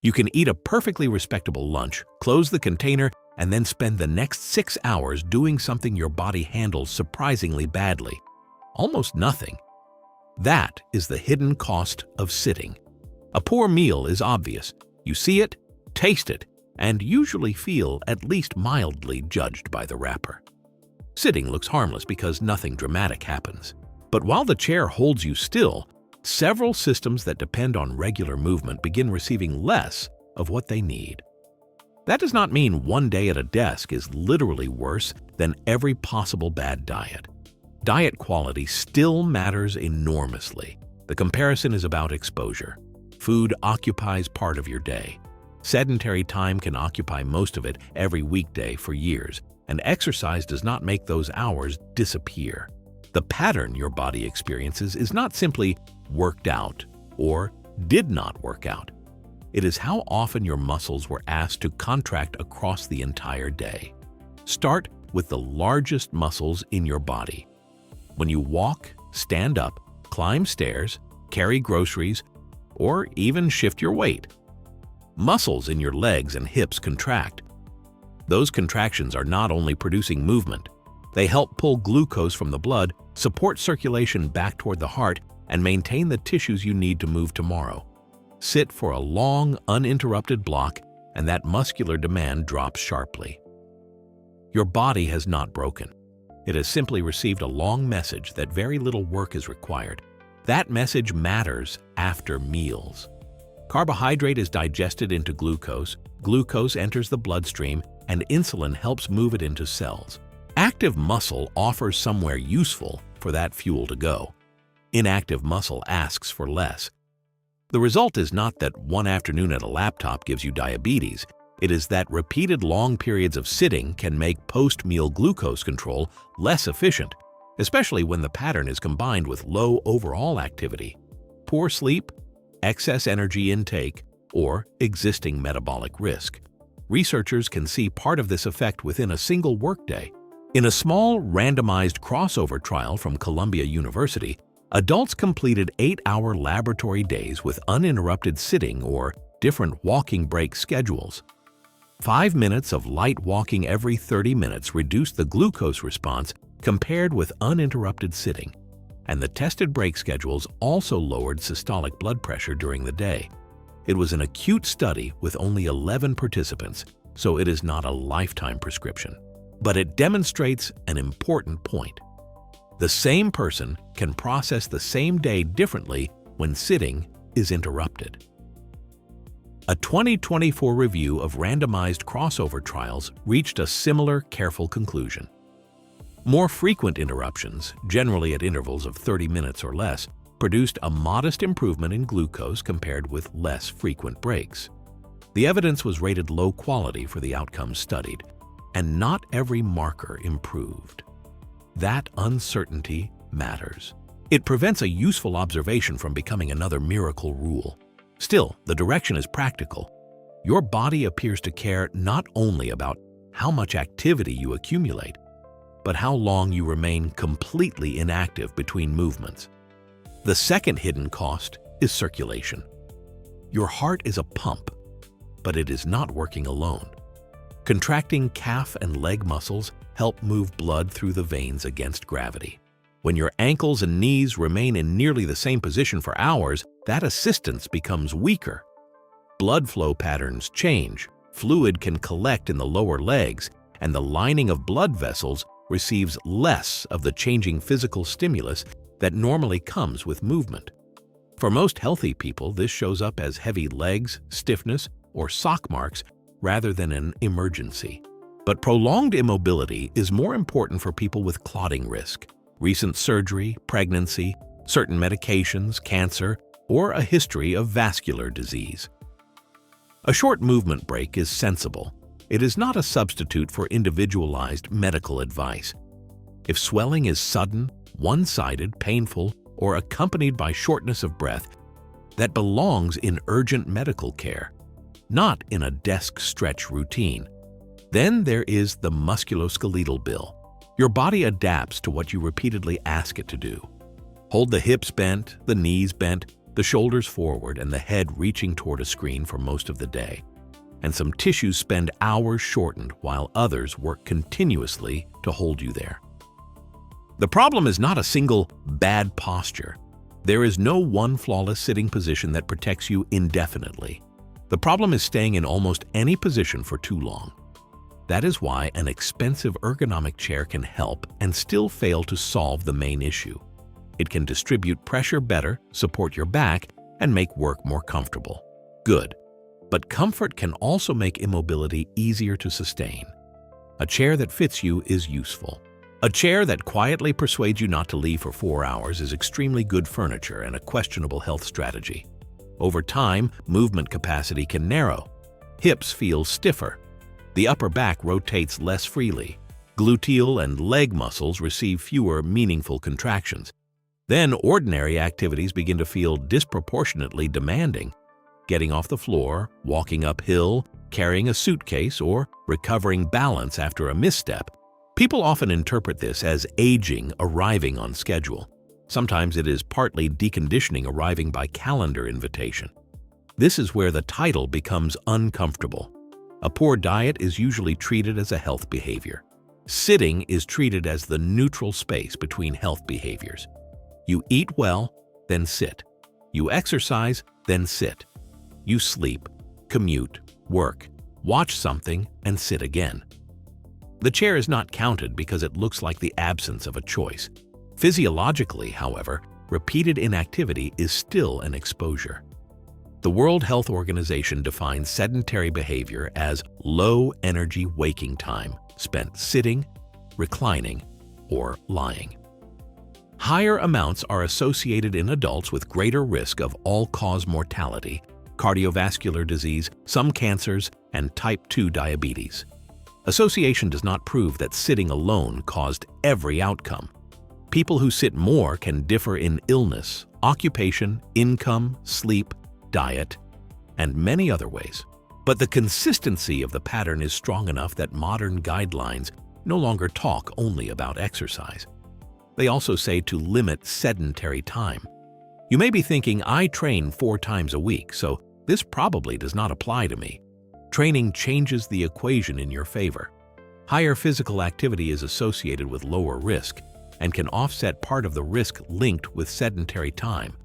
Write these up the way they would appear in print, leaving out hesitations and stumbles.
You can eat a perfectly respectable lunch, close the container, and then spend the next 6 hours doing something your body handles surprisingly badly. Almost nothing. That is the hidden cost of sitting. A poor meal is obvious. You see it, taste it, and usually feel at least mildly judged by the wrapper. Sitting looks harmless because nothing dramatic happens. But while the chair holds you still, several systems that depend on regular movement begin receiving less of what they need. That does not mean one day at a desk is literally worse than every possible bad diet. Diet quality still matters enormously. The comparison is about exposure. Food occupies part of your day. Sedentary time can occupy most of it every weekday for years, and exercise does not make those hours disappear. The pattern your body experiences is not simply worked out or did not work out. It is how often your muscles were asked to contract across the entire day. Start with the largest muscles in your body. When you walk, stand up, climb stairs, carry groceries, or even shift your weight, muscles in your legs and hips contract. Those contractions are not only producing movement, they help pull glucose from the blood, support circulation back toward the heart, and maintain the tissues you need to move tomorrow. Sit for a long, uninterrupted block, and that muscular demand drops sharply. Your body has not broken. It has simply received a long message that very little work is required. That message matters after meals. Carbohydrate is digested into glucose, glucose enters the bloodstream, and insulin helps move it into cells. Active muscle offers somewhere useful for that fuel to go. Inactive muscle asks for less. The result is not that one afternoon at a laptop gives you diabetes. It is that repeated long periods of sitting can make post-meal glucose control less efficient, especially when the pattern is combined with low overall activity, poor sleep, excess energy intake, or existing metabolic risk. Researchers can see part of this effect within a single workday. In a small, randomized crossover trial from Columbia University, adults completed 8-hour laboratory days with uninterrupted sitting or different walking break schedules. 5 minutes of light walking every 30 minutes reduced the glucose response compared with uninterrupted sitting, and the tested break schedules also lowered systolic blood pressure during the day. It was an acute study with only 11 participants, so it is not a lifetime prescription. But it demonstrates an important point. The same person can process the same day differently when sitting is interrupted. A 2024 review of randomized crossover trials reached a similar careful conclusion. More frequent interruptions, generally at intervals of 30 minutes or less, produced a modest improvement in glucose compared with less frequent breaks. The evidence was rated low quality for the outcomes studied, and not every marker improved. That uncertainty matters. It prevents a useful observation from becoming another miracle rule. Still, the direction is practical. Your body appears to care not only about how much activity you accumulate, but how long you remain completely inactive between movements. The second hidden cost is circulation. Your heart is a pump, but it is not working alone. Contracting calf and leg muscles help move blood through the veins against gravity. When your ankles and knees remain in nearly the same position for hours, that assistance becomes weaker. Blood flow patterns change, fluid can collect in the lower legs, and the lining of blood vessels receives less of the changing physical stimulus that normally comes with movement. For most healthy people, this shows up as heavy legs, stiffness, or sock marks rather than an emergency. But prolonged immobility is more important for people with clotting risk, recent surgery, pregnancy, certain medications, cancer, or a history of vascular disease. A short movement break is sensible. It is not a substitute for individualized medical advice. If swelling is sudden, one-sided, painful, or accompanied by shortness of breath, that belongs in urgent medical care, not in a desk stretch routine. Then there is the musculoskeletal bill. Your body adapts to what you repeatedly ask it to do. Hold the hips bent, the knees bent, the shoulders forward and the head reaching toward a screen for most of the day. And some tissues spend hours shortened while others work continuously to hold you there. The problem is not a single bad posture. There is no one flawless sitting position that protects you indefinitely. The problem is staying in almost any position for too long. That is why an expensive ergonomic chair can help and still fail to solve the main issue. It can distribute pressure better, support your back, and make work more comfortable. Good. But comfort can also make immobility easier to sustain. A chair that fits you is useful. A chair that quietly persuades you not to leave for 4 hours is extremely good furniture and a questionable health strategy. Over time, movement capacity can narrow. Hips feel stiffer. The upper back rotates less freely. Gluteal and leg muscles receive fewer meaningful contractions. Then ordinary activities begin to feel disproportionately demanding. Getting off the floor, walking uphill, carrying a suitcase, or recovering balance after a misstep. People often interpret this as aging arriving on schedule. Sometimes it is partly deconditioning arriving by calendar invitation. This is where the title becomes uncomfortable. A poor diet is usually treated as a health behavior. Sitting is treated as the neutral space between health behaviors. You eat well, then sit. You exercise, then sit. You sleep, commute, work, watch something, and sit again. The chair is not counted because it looks like the absence of a choice. Physiologically, however, repeated inactivity is still an exposure. The World Health Organization defines sedentary behavior as low-energy waking time spent sitting, reclining, or lying. Higher amounts are associated in adults with greater risk of all-cause mortality, cardiovascular disease, some cancers, and type 2 diabetes. Association does not prove that sitting alone caused every outcome. People who sit more can differ in illness, occupation, income, sleep, diet, and many other ways. But the consistency of the pattern is strong enough that modern guidelines no longer talk only about exercise. They also say to limit sedentary time. You may be thinking, I train 4 times a week, so this probably does not apply to me. Training changes the equation in your favor. Higher physical activity is associated with lower risk and can offset part of the risk linked with sedentary time.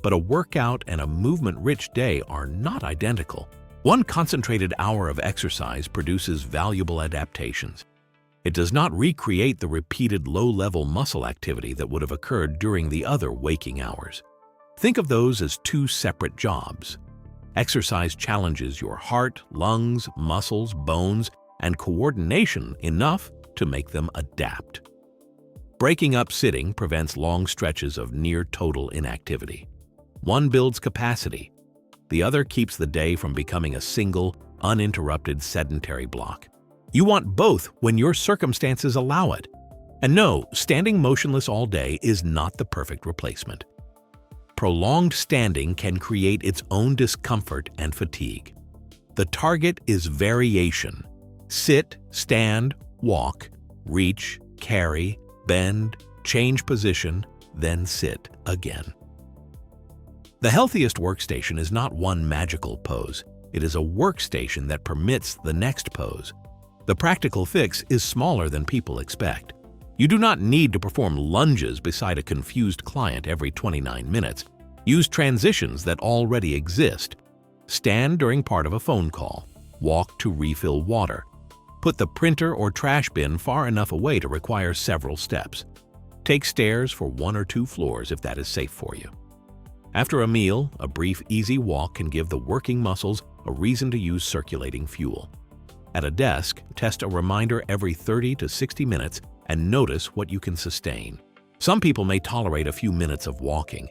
But a workout and a movement-rich day are not identical. One concentrated hour of exercise produces valuable adaptations. It does not recreate the repeated low-level muscle activity that would have occurred during the other waking hours. Think of those as 2 separate jobs. Exercise challenges your heart, lungs, muscles, bones, and coordination enough to make them adapt. Breaking up sitting prevents long stretches of near-total inactivity. One builds capacity. The other keeps the day from becoming a single, uninterrupted sedentary block. You want both when your circumstances allow it. And no, standing motionless all day is not the perfect replacement. Prolonged standing can create its own discomfort and fatigue. The target is variation. Sit, stand, walk, reach, carry, bend, change position, then sit again. The healthiest workstation is not one magical pose. It is a workstation that permits the next pose. The practical fix is smaller than people expect. You do not need to perform lunges beside a confused client every 29 minutes. Use transitions that already exist. Stand during part of a phone call. Walk to refill water. Put the printer or trash bin far enough away to require several steps. Take stairs for 1 or 2 floors if that is safe for you. After a meal, a brief, easy walk can give the working muscles a reason to use circulating fuel. At a desk, test a reminder every 30 to 60 minutes and notice what you can sustain. Some people may tolerate a few minutes of walking.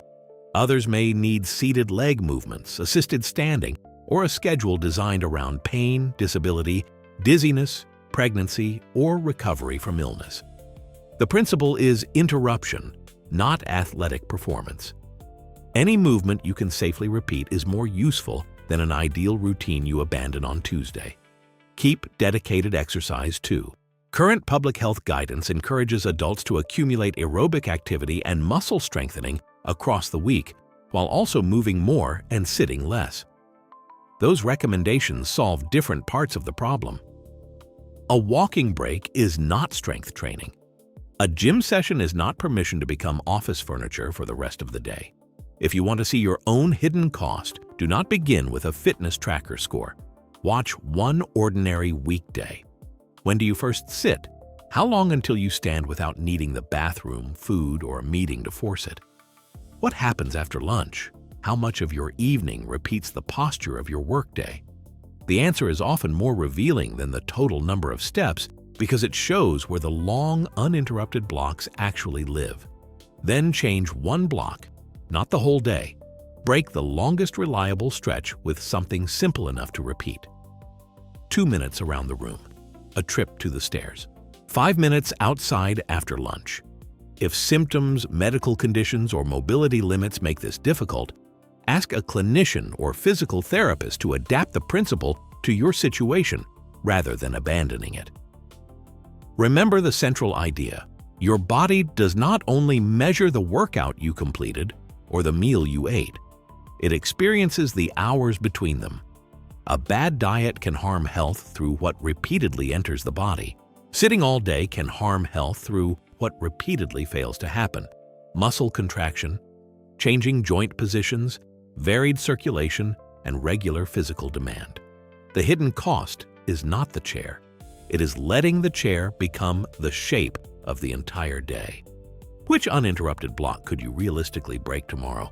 Others may need seated leg movements, assisted standing, or a schedule designed around pain, disability, dizziness, pregnancy, or recovery from illness. The principle is interruption, not athletic performance. Any movement you can safely repeat is more useful than an ideal routine you abandon on Tuesday. Keep dedicated exercise too. Current public health guidance encourages adults to accumulate aerobic activity and muscle strengthening across the week, while also moving more and sitting less. Those recommendations solve different parts of the problem. A walking break is not strength training. A gym session is not permission to become office furniture for the rest of the day. If you want to see your own hidden cost, do not begin with a fitness tracker score. Watch one ordinary weekday. When do you first sit? How long until you stand without needing the bathroom, food, or a meeting to force it? What happens after lunch? How much of your evening repeats the posture of your workday? The answer is often more revealing than the total number of steps because it shows where the long, uninterrupted blocks actually live. Then change one block, not the whole day. Break the longest reliable stretch with something simple enough to repeat. 2 minutes around the room. A trip to the stairs. 5 minutes outside after lunch. If symptoms, medical conditions, or mobility limits make this difficult, ask a clinician or physical therapist to adapt the principle to your situation rather than abandoning it. Remember the central idea. Your body does not only measure the workout you completed or the meal you ate. It experiences the hours between them. A bad diet can harm health through what repeatedly enters the body. Sitting all day can harm health through what repeatedly fails to happen. Muscle contraction, changing joint positions, varied circulation, and regular physical demand. The hidden cost is not the chair. It is letting the chair become the shape of the entire day. Which uninterrupted block could you realistically break tomorrow?